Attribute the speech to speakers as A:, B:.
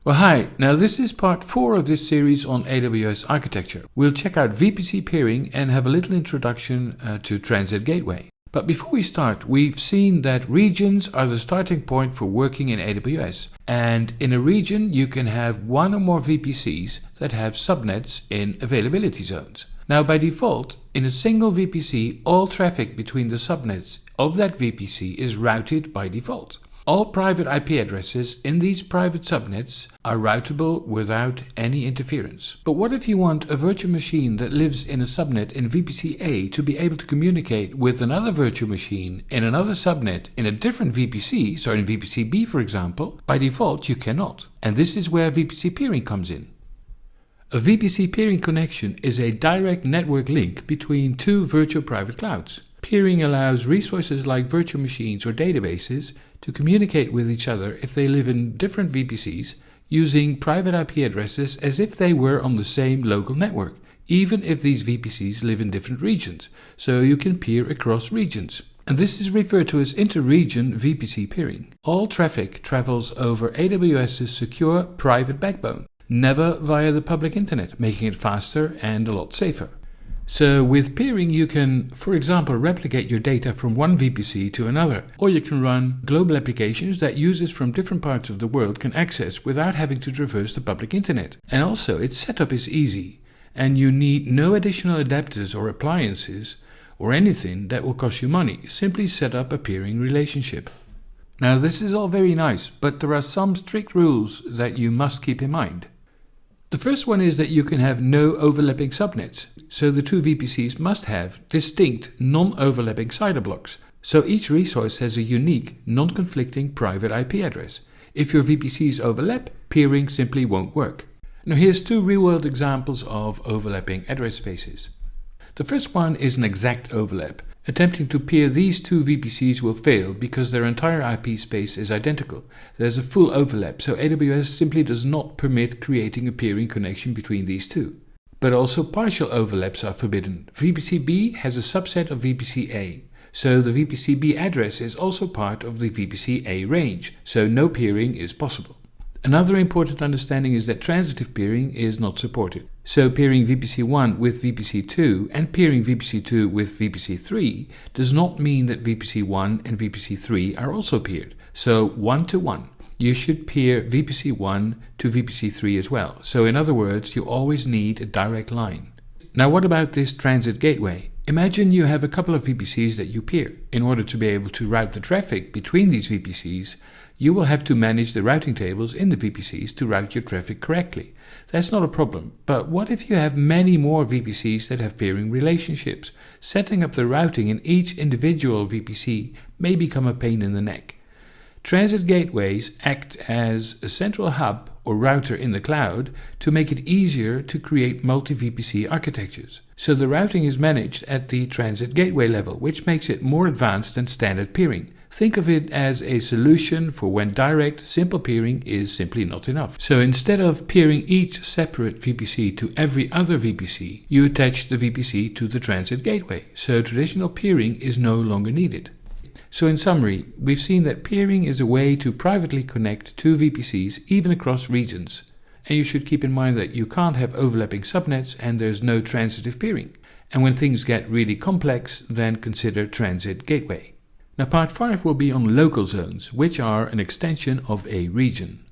A: Well, hi. Now this is part 4 of this series on AWS architecture. We'll check out VPC Peering and have a little introduction to Transit Gateway. But before we start, we've seen that regions are the starting point for working in AWS. And in a region, you can have one or more VPCs that have subnets in availability zones. Now, by default, in a single VPC, all traffic between the subnets of that VPC is routed by default. All private IP addresses in these private subnets are routable without any interference. But what if you want a virtual machine that lives in a subnet in VPC A to be able to communicate with another virtual machine in another subnet in a different VPC, so in VPC B for example? By default you cannot. And this is where VPC Peering comes in. A VPC Peering connection is a direct network link between two virtual private clouds. Peering allows resources like virtual machines or databases to communicate with each other if they live in different VPCs using private IP addresses as if they were on the same local network, even if these VPCs live in different regions, so you can peer across regions. And this is referred to as inter-region VPC peering. All traffic travels over AWS's secure private backbone, never via the public internet, making it faster and a lot safer. So with peering you can, for example, replicate your data from one VPC to another, or you can run global applications that users from different parts of the world can access without having to traverse the public internet. And also its setup is easy, and you need no additional adapters or appliances or anything that will cost you money. Simply set up a peering relationship. Now this is all very nice, but there are some strict rules that you must keep in mind. The first one is that you can have no overlapping subnets, so the two VPCs must have distinct non-overlapping CIDR blocks, so each resource has a unique, non-conflicting private IP address. If your VPCs overlap, peering simply won't work. Now here's two real-world examples of overlapping address spaces. The first one is an exact overlap. Attempting to peer these two VPCs will fail because their entire IP space is identical. There's a full overlap, so AWS simply does not permit creating a peering connection between these two. But also partial overlaps are forbidden. VPC B has a subset of VPC A, so the VPC B address is also part of the VPC A range, so no peering is possible. Another important understanding is that transitive peering is not supported. So peering VPC1 with VPC2 and peering VPC2 with VPC3 does not mean that VPC1 and VPC3 are also peered. So 1 to 1. You should peer VPC1 to VPC3 as well. So in other words, you always need a direct line. Now what about this transit gateway? Imagine you have a couple of VPCs that you peer. In order to be able to route the traffic between these VPCs, you will have to manage the routing tables in the VPCs to route your traffic correctly. That's not a problem, but what if you have many more VPCs that have peering relationships? Setting up the routing in each individual VPC may become a pain in the neck. Transit gateways act as a central hub or router in the cloud to make it easier to create multi-VPC architectures. So the routing is managed at the transit gateway level, which makes it more advanced than standard peering. Think of it as a solution for when direct, simple peering is simply not enough. So instead of peering each separate VPC to every other VPC, you attach the VPC to the transit gateway. So traditional peering is no longer needed. So in summary, we've seen that peering is a way to privately connect two VPCs even across regions. And you should keep in mind that you can't have overlapping subnets and there's no transitive peering. And when things get really complex, then consider transit gateway. Now part 5 will be on local zones, which are an extension of a region.